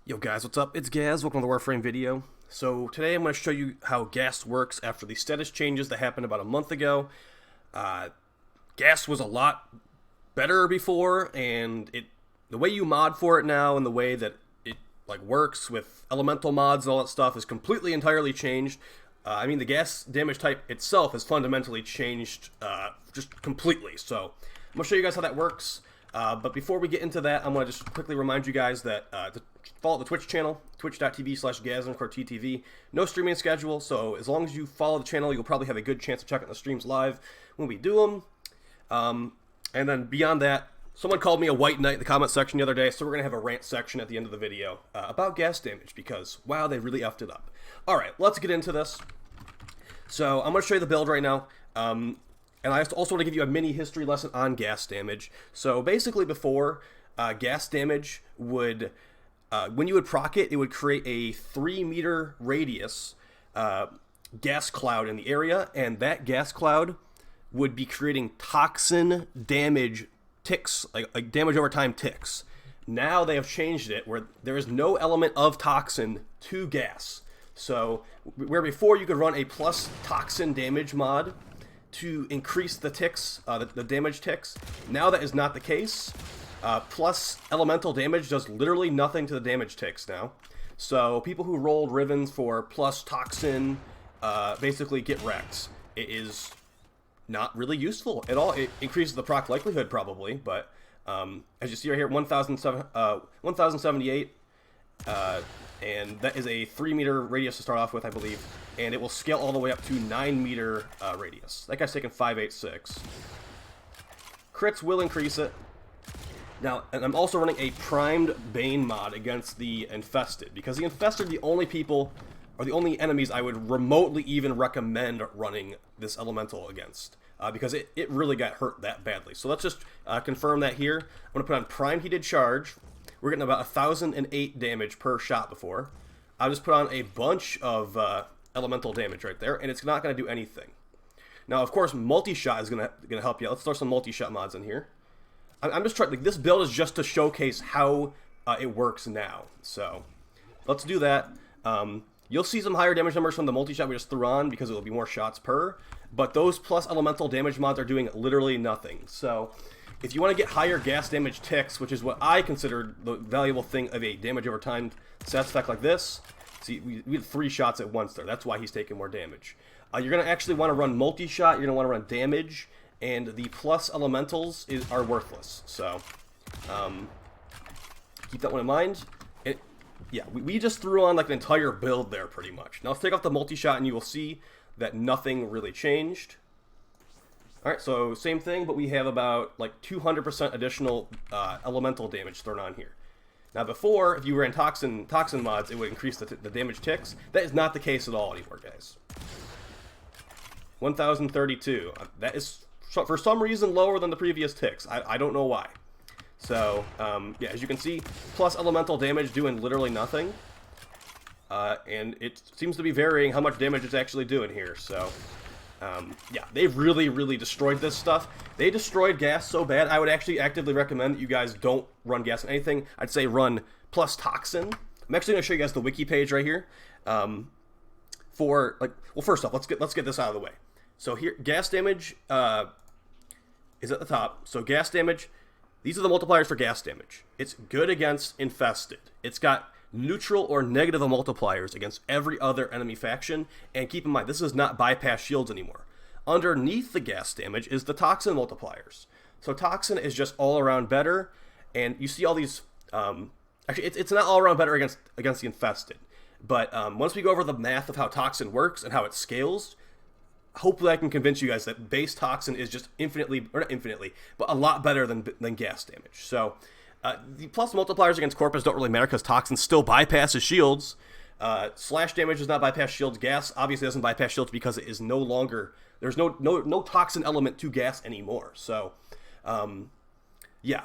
Yo guys, what's up? It's Gaz, welcome to the Warframe video. So today I'm going to show you how gas works after the status changes that happened about a month ago. Gas was a lot better before, and the way you mod for it now and the way that it works with elemental mods and all that stuff is completely entirely changed. I mean, the gas damage type itself has fundamentally changed just completely. So I'm going to show you guys how that works. But before we get into that, I'm going to just quickly remind you guys that to follow the Twitch channel, twitch.tv/gaz_ttv. No streaming schedule, so as long as you follow the channel, you'll probably have a good chance of checking the streams live when we do them. And then beyond that, someone called me a white knight in the comment section the other day, so we're going to have a rant section at the end of the video about gas damage, because, wow, they really effed it up. Alright, let's get into this. So, I'm going to show you the build right now. And I also want to give you a mini history lesson on gas damage. So basically before, gas damage would, when you would proc it, it would create a 3-meter radius gas cloud in the area, and that gas cloud would be creating toxin damage ticks, like damage over time ticks. Now they have changed it where there is no element of toxin to gas. So where before you could run a plus toxin damage mod to increase the ticks, the damage ticks. Now that is not the case. Plus elemental damage does literally nothing to the damage ticks now. So people who rolled Rivens for plus toxin basically get wrecked. It is not really useful at all. It increases the proc likelihood probably, but as you see right here, 1078. And that is a 3-meter radius to start off with, I believe, and it will scale all the way up to 9-meter radius. That guy's taking 586. Crits will increase it. Now, and I'm also running a primed Bane mod against the Infested, because the Infested are the only people, or the only enemies I would remotely even recommend running this elemental against, because it really got hurt that badly. So let's just confirm that here. I'm going to put on primed heated charge. We're getting about 1,008 damage per shot before. I'll just put on a bunch of elemental damage right there, and it's not going to do anything. Now, of course, multi-shot is going to help you. Let's throw some multi-shot mods in here. I'm just trying, this build is just to showcase how it works now. So, let's do that. You'll see some higher damage numbers from the multi-shot we just threw on because it will be more shots per, but those plus elemental damage mods are doing literally nothing. So, if you want to get higher gas damage ticks, which is what I consider the valuable thing of a damage over time stats effect like this, see, we had 3 shots at once there. That's why he's taking more damage. You're going to actually want to run multi-shot, you're going to want to run damage, and the plus elementals are worthless. So, keep that one in mind. Yeah, we just threw on like an entire build there pretty much. Now let's take off the multi-shot and you will see that nothing really changed. Alright, so same thing, but we have about like 200% additional elemental damage thrown on here. Now before, if you ran toxin mods, it would increase the damage ticks. That is not the case at all anymore, guys. 1032. That is, for some reason, lower than the previous ticks. I don't know why. So, yeah, as you can see, plus elemental damage doing literally nothing. And it seems to be varying how much damage it's actually doing here, so... yeah, they've really destroyed this stuff. They destroyed gas so bad, I would actually actively recommend that you guys don't run gas on anything. I'd say run plus toxin. I'm actually going to show you guys the wiki page right here. Well, first off, let's get this out of the way. So here, gas damage is at the top. So gas damage, these are the multipliers for gas damage. It's good against Infested. It's got neutral or negative multipliers against every other enemy faction, and keep in mind, this is not bypass shields anymore. Underneath the gas damage is the toxin multipliers. So toxin is just all around better, and you see all these, actually it's not all around better against the Infested, but once we go over the math of how toxin works and how it scales, hopefully I can convince you guys that base toxin is just infinitely, or not infinitely, but a lot better than gas damage. So the plus multipliers against Corpus don't really matter because Toxin still bypasses shields. Slash damage does not bypass shields. Gas obviously doesn't bypass shields because it is no longer... There's no Toxin element to gas anymore. So, yeah.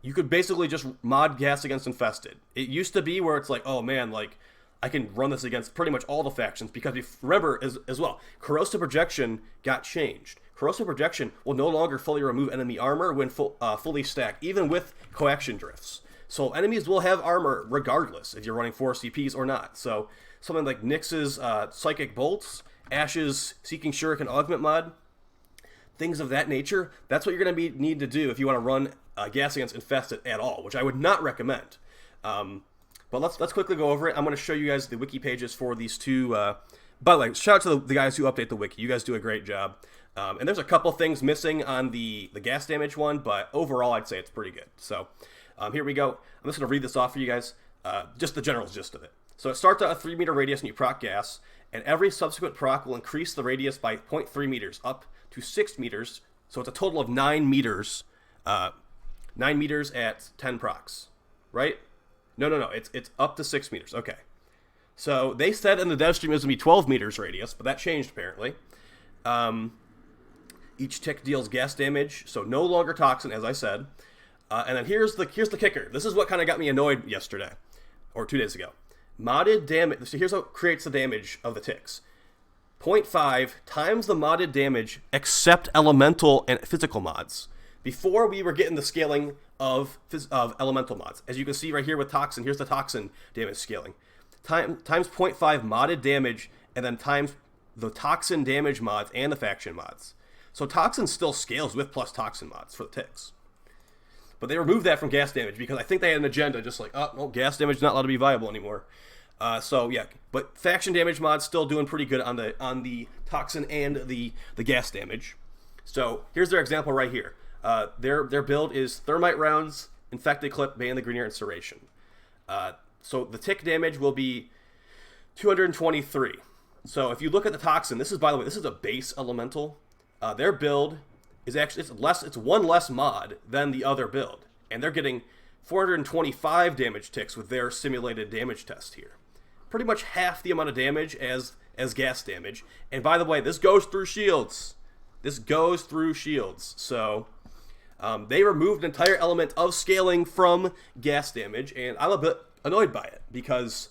You could basically just mod gas against Infested. It used to be where it's like, oh man, like, I can run this against pretty much all the factions because, remember, as well, Corrosive Projection got changed. Corrosive Projection will no longer fully remove enemy armor when fully stacked, even with coaction drifts. So enemies will have armor regardless if you're running 4 CPs or not. So something like Nyx's Psychic Bolts, Ash's Seeking Shuriken Augment mod, things of that nature, that's what you're going to need to do if you want to run gas against Infested at all, which I would not recommend. But let's quickly go over it. I'm going to show you guys the wiki pages for these two. By the way, shout out to the guys who update the wiki. You guys do a great job. And there's a couple things missing on the gas damage one, but overall I'd say it's pretty good. So here we go. I'm just going to read this off for you guys, just the general gist of it. So it starts at a 3 meter radius and you proc gas, and every subsequent proc will increase the radius by 0.3 meters up to 6 meters. So it's a total of 9 meters. 9 meters at 10 procs, right? No. It's up to 6 meters. Okay. So they said in the dev stream it was going to be 12 meters radius, but that changed apparently. Each tick deals gas damage, so no longer toxin, as I said. And then here's the kicker. This is what kind of got me annoyed yesterday, or 2 days ago. Modded damage. So here's what creates the damage of the ticks. 0.5 times the modded damage except elemental and physical mods. Before we were getting the scaling of elemental mods. As you can see right here with toxin, here's the toxin damage scaling. Times 0.5 modded damage, and then times the toxin damage mods and the faction mods. So toxin still scales with plus toxin mods for the ticks. But they removed that from gas damage because I think they had an agenda just like, oh, no, gas damage is not allowed to be viable anymore. So yeah, but faction damage mods still doing pretty good on the toxin and the gas damage. So here's their example right here. Their build is Thermite Rounds, Infected Clip, Bane the Grenier, Incineration. So the tick damage will be 223. So if you look at the toxin, this is, by the way, this is a base elemental. Their build is actually, it's one less mod than the other build. And they're getting 425 damage ticks with their simulated damage test here. Pretty much half the amount of damage as gas damage. And by the way, this goes through shields. So they removed an entire element of scaling from gas damage, and I'm a bit annoyed by it because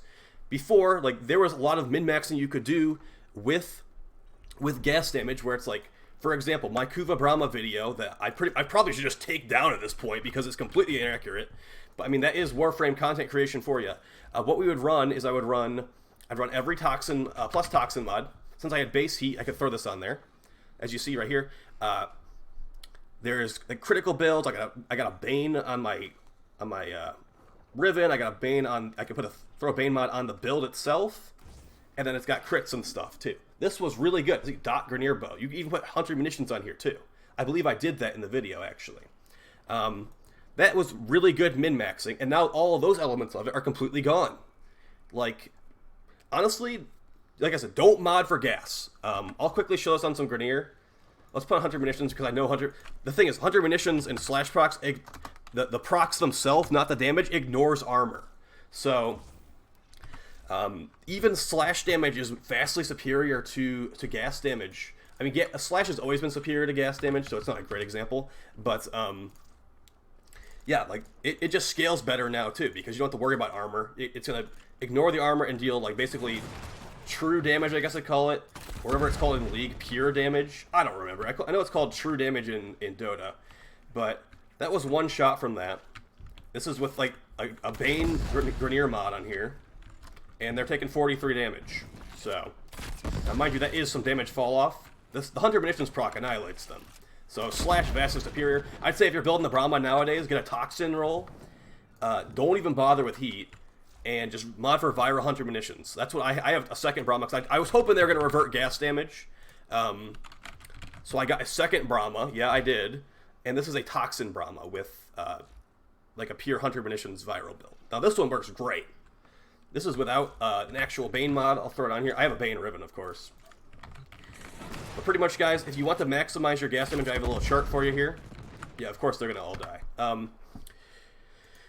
before, like, there was a lot of min-maxing you could do with gas damage where it's like, for example, my Kuva Brahma video that I probably should just take down at this point because it's completely inaccurate. But I mean, that is Warframe content creation for you. What we would run is I'd run every toxin plus toxin mod. Since I had base heat, I could throw this on there. As you see right here, there's the critical builds. I got a Bane on my Riven. I got a Bane on. I could throw a Bane mod on the build itself, and then it's got crits and stuff too. This was really good. It's like dot Grenier bow. You can even put Hunter munitions on here too. I believe I did that in the video actually. That was really good min-maxing, and now all of those elements of it are completely gone. Like, honestly, like I said, don't mod for gas. I'll quickly show this on some Grenier. Let's put on Hunter munitions because I know Hunter. The thing is, Hunter munitions and slash procs, the procs themselves, not the damage, ignores armor. So even slash damage is vastly superior to gas damage. I mean, a slash has always been superior to gas damage, so it's not a great example. But yeah, like it just scales better now too because you don't have to worry about armor. It's gonna ignore the armor and deal like basically true damage, I guess I call it, or whatever it's called in League, pure damage. I don't remember. I know it's called true damage in Dota, but that was one shot from that. This is with like a Bane Grenier mod on here, and they're taking 43 damage. So, now mind you, that is some damage fall off. The Hunter munitions proc annihilates them. So slash vastly superior. I'd say if you're building the Brahma nowadays, get a toxin roll. Don't even bother with heat. And just mod for viral Hunter munitions. That's what I have a second Brahma. Cause I was hoping they were going to revert gas damage. So I got a second Brahma. Yeah, I did. And this is a toxin Brahma with like a pure Hunter munitions viral build. Now this one works great. This is without an actual Bane mod. I'll throw it on here. I have a Bane Ribbon, of course. But pretty much, guys, if you want to maximize your gas damage, I have a little chart for you here. Yeah, of course they're going to all die.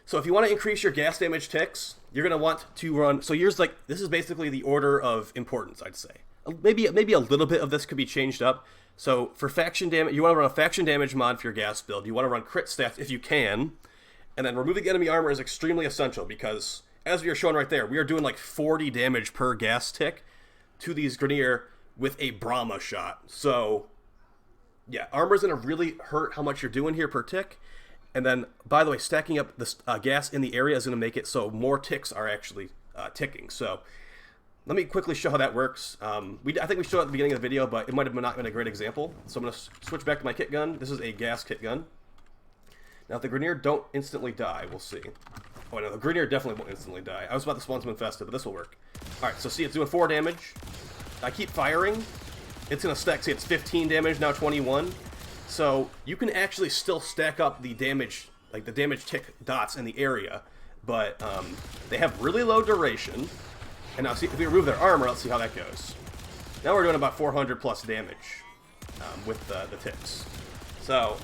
So if you want to increase your gas damage ticks, you're going to want to run... So here's like... This is basically the order of importance, I'd say. Maybe a little bit of this could be changed up. So for faction damage, you want to run a faction damage mod for your gas build. You want to run crit stats if you can. And then removing enemy armor is extremely essential because, as we are showing right there, we are doing like 40 damage per gas tick to these Grenier with a Brahma shot. So, yeah, armor's going to really hurt how much you're doing here per tick. And then, by the way, stacking up the gas in the area is going to make it so more ticks are actually ticking. So let me quickly show how that works. I think we showed it at the beginning of the video, but it might have not been a great example. So I'm going to switch back to my kit gun. This is a gas kit gun. Now, if the Grineer don't instantly die, we'll see. Oh, no, the Grineer definitely won't instantly die. I was about to spawn some Infested, but this will work. Alright, so see, it's doing 4 damage. I keep firing. It's going to stack. See, it's 15 damage, now 21. So you can actually still stack up the damage, like the damage tick dots in the area, but they have really low duration. And now, see, if we remove their armor, let's see how that goes. Now we're doing about 400 plus damage with the ticks. So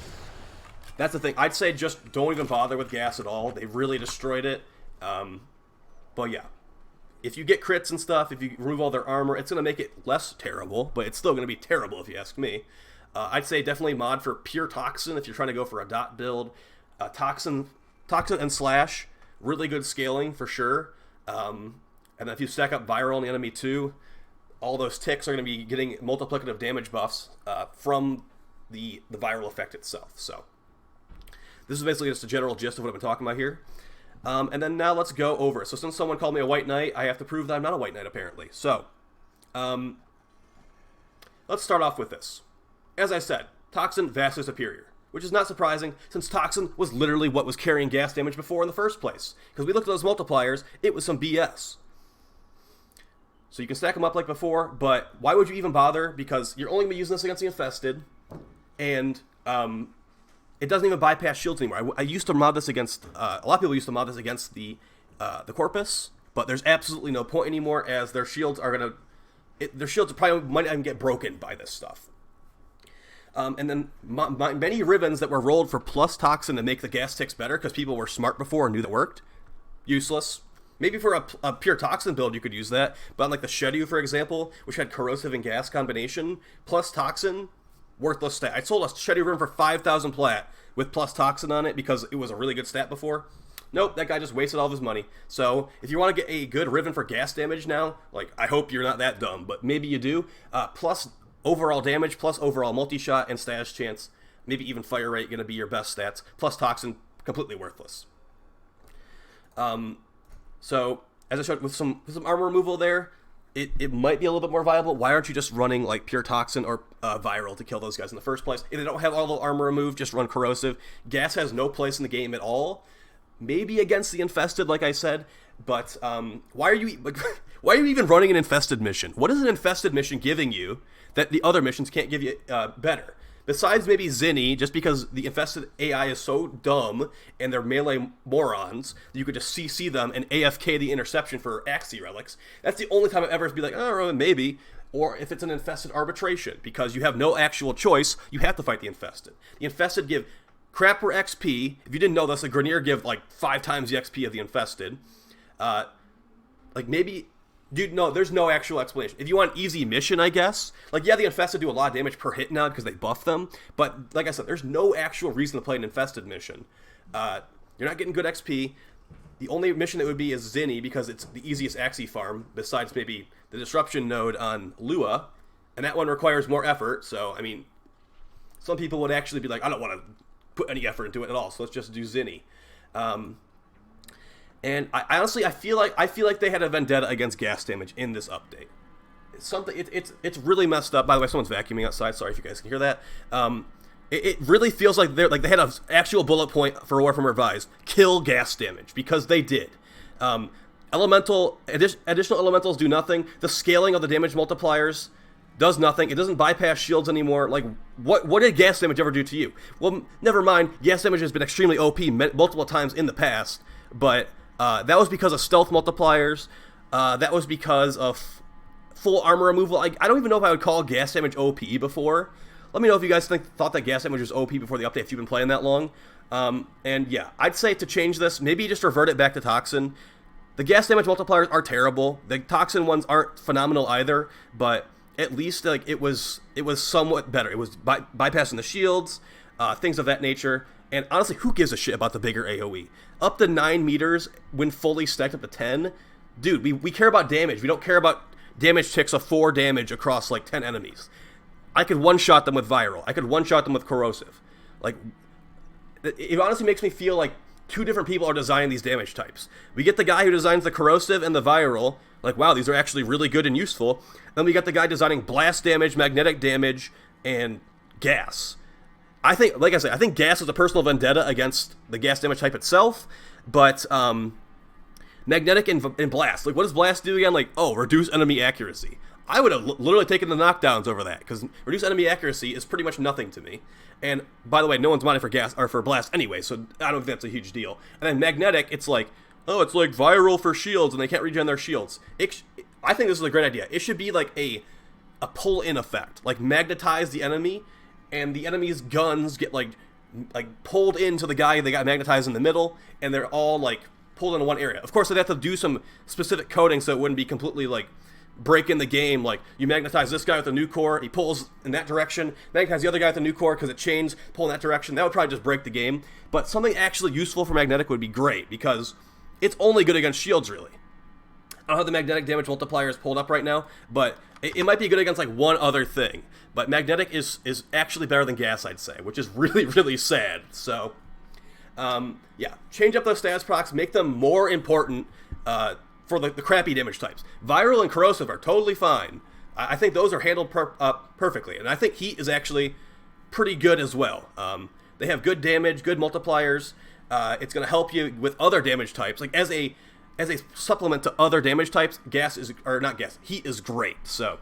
that's the thing. I'd say just don't even bother with gas at all. They really destroyed it. But yeah, if you get crits and stuff, if you remove all their armor, it's going to make it less terrible, but it's still going to be terrible if you ask me. I'd say definitely mod for pure Toxin if you're trying to go for a dot build. Toxin and Slash, really good scaling for sure. And then if you stack up Viral on the enemy too, all those ticks are going to be getting multiplicative damage buffs from the Viral effect itself. So this is basically just a general gist of what I've been talking about here. And then now let's go over it. So since someone called me a White Knight, I have to prove that I'm not a White Knight apparently. So let's start off with this. As I said, Toxin vastly superior, which is not surprising since Toxin was literally what was carrying gas damage before in the first place. Because we looked at those multipliers, it was some BS. So you can stack them up like before, but why would you even bother? Because you're only going to be using this against the Infested, and it doesn't even bypass shields anymore. I used to mod this against, a lot of people used to mod this against the Corpus, but there's absolutely no point anymore as their shields are going to, their shields probably might even get broken by this stuff. And then many ribbons that were rolled for plus Toxin to make the gas ticks better because people were smart before and knew that worked. Useless. Maybe for a pure Toxin build you could use that, but on like the Shedu, for example, which had corrosive and gas combination, plus Toxin, worthless stat. I sold a Shedu ribbon for 5,000 plat with plus Toxin on it because it was a really good stat before. Nope, that guy just wasted all of his money. So if you want to get a good ribbon for gas damage now, like I hope you're not that dumb, but maybe you do, plus overall damage, plus overall multi-shot and status chance, maybe even fire rate going to be your best stats, plus Toxin, completely worthless. So, as I showed with some armor removal there, it might be a little bit more viable. Why aren't you just running like pure Toxin or Viral to kill those guys in the first place? If they don't have all the armor removed, just run Corrosive. Gas has no place in the game at all. Maybe against the Infested, like I said, but why are you even running an Infested mission? What is an Infested mission giving you that the other missions can't give you better? Besides maybe Zinni, just because the Infested AI is so dumb and they're melee morons, you could just CC them and AFK the interception for Axie relics. That's the only time I've ever be like, oh, maybe. Or if it's an Infested arbitration, because you have no actual choice, you have to fight the Infested. The Infested give crapper XP. If you didn't know this, the Grineer give like 5 times the XP of the Infested. Like maybe... Dude, no, there's no actual explanation. If you want easy mission, I guess, like, yeah, the Infested do a lot of damage per hit now because they buff them, but like I said, there's no actual reason to play an Infested mission. You're not getting good XP. The only mission that would be is Zinni because it's the easiest Axie farm, besides maybe the Disruption node on Lua, and that one requires more effort, so, I mean, some people would actually be like, I don't want to put any effort into it at all, so let's just do Zinni. And I honestly, I feel like they had a vendetta against gas damage in this update. It's really messed up. By the way, someone's vacuuming outside. Sorry if you guys can hear that. It really feels like they had an actual bullet point for Warframe Revised: kill gas damage, because they did. Additional elementals do nothing. The scaling of the damage multipliers does nothing. It doesn't bypass shields anymore. Like, what did gas damage ever do to you? Well, never mind. Gas damage has been extremely OP multiple times in the past, but that was because of stealth multipliers. That was because of full armor removal. I don't even know if I would call gas damage OP before. Let me know if you guys thought that gas damage was OP before the update, if you've been playing that long. And yeah, I'd say to change this, maybe just revert it back to Toxin. The gas damage multipliers are terrible. The Toxin ones aren't phenomenal either, but at least like it was somewhat better. It was bypassing the shields, things of that nature. And honestly, who gives a shit about the bigger AoE? Up to 9 meters when fully stacked up to 10? Dude, we care about damage. We don't care about damage ticks of 4 damage across like 10 enemies. I could one-shot them with Viral. I could one-shot them with Corrosive. Like, it honestly makes me feel like two different people are designing these damage types. We get the guy who designs the corrosive and the viral, like, wow, these are actually really good and useful. Then we got the guy designing blast damage, magnetic damage, and gas. I think, like I said, I think gas is a personal vendetta against the gas damage type itself, but magnetic and blast. Like, what does blast do again? Like, oh, reduce enemy accuracy. I would have literally taken the knockdowns over that, because reduce enemy accuracy is pretty much nothing to me. And by the way, no one's modding for gas or for blast anyway, so I don't think that's a huge deal. And then magnetic, it's like, oh, it's like viral for shields, and they can't regen their shields. I think this is a great idea. It should be like a pull-in effect, like magnetize the enemy, and the enemy's guns get like pulled into the guy they got magnetized in the middle, and they're all like pulled into one area. Of course, they'd have to do some specific coding so it wouldn't be completely like breaking the game. Like, you magnetize this guy with a new core, he pulls in that direction, magnetize the other guy with a new core because it chains, pull in that direction. That would probably just break the game. But something actually useful for magnetic would be great, because it's only good against shields, really. I don't have the magnetic damage multipliers pulled up right now, but it might be good against like one other thing. But magnetic is actually better than gas, I'd say, which is really, really sad. So, yeah, change up those stats procs, make them more important for the crappy damage types. Viral and corrosive are totally fine. I think those are handled perfectly, and I think heat is actually pretty good as well. They have good damage, good multipliers. It's going to help you with other damage types, like as a supplement to other damage types. Heat is great. So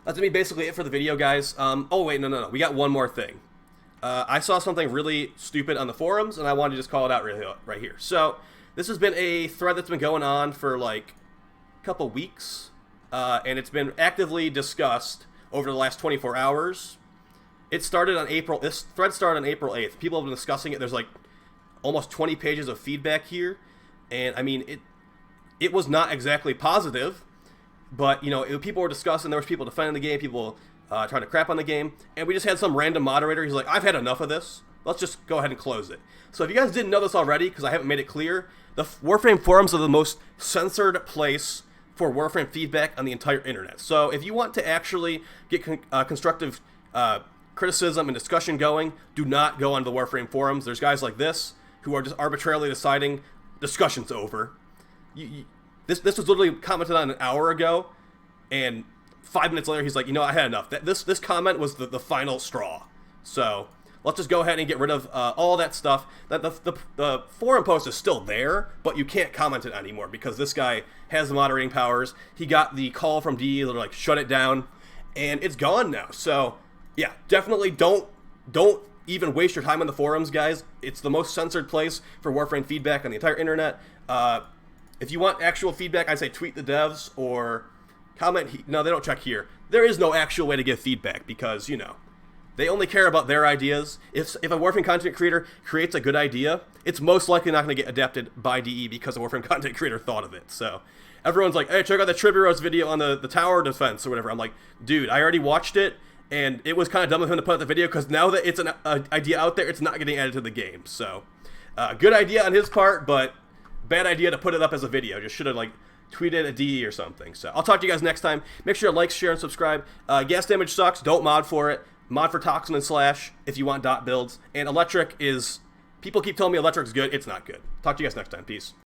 that's gonna be basically it for the video, guys. Oh wait, no, we got one more thing. I saw something really stupid on the forums, and I wanted to just call it out right here. So this has been a thread that's been going on for like a couple weeks, and it's been actively discussed over the last 24 hours. This thread started on April 8th. People have been discussing it. There's like almost 20 pages of feedback here, and I mean, it was not exactly positive, but you know, people were discussing. There was people defending the game, people trying to crap on the game, and we just had some random moderator. He's like, I've had enough of this. Let's just go ahead and close it. So if you guys didn't know this already, because I haven't made it clear, the Warframe forums are the most censored place for Warframe feedback on the entire internet. So if you want to actually get constructive criticism and discussion going, do not go on the Warframe forums. There's guys like this who are just arbitrarily deciding discussion's over. This was literally commented on an hour ago, and 5 minutes later he's like, you know, I had enough. This comment was the final straw. So let's just go ahead and get rid of all that stuff. The forum post is still there, but you can't comment it anymore because this guy has the moderating powers. He got the call from DE to like shut it down, and it's gone now. So yeah, definitely don't even waste your time on the forums, guys. It's the most censored place for Warframe feedback on the entire internet. If you want actual feedback, I'd say tweet the devs or comment. No, they don't check here. There is no actual way to give feedback because, you know, they only care about their ideas. If a Warframe content creator creates a good idea, it's most likely not going to get adapted by DE because a Warframe content creator thought of it. So everyone's like, hey, check out the Triburos video on the tower defense or whatever. I'm like, dude, I already watched it, and it was kind of dumb of him to put out the video because now that it's an idea out there, it's not getting added to the game. So good idea on his part, but bad idea to put it up as a video. Just should have like tweeted a DE or something. So I'll talk to you guys next time. Make sure to like, share, and subscribe. Gas damage sucks. Don't mod for it. Mod for Toxin and Slash if you want dot builds. And electric is, people keep telling me electric's good. It's not good. Talk to you guys next time. Peace.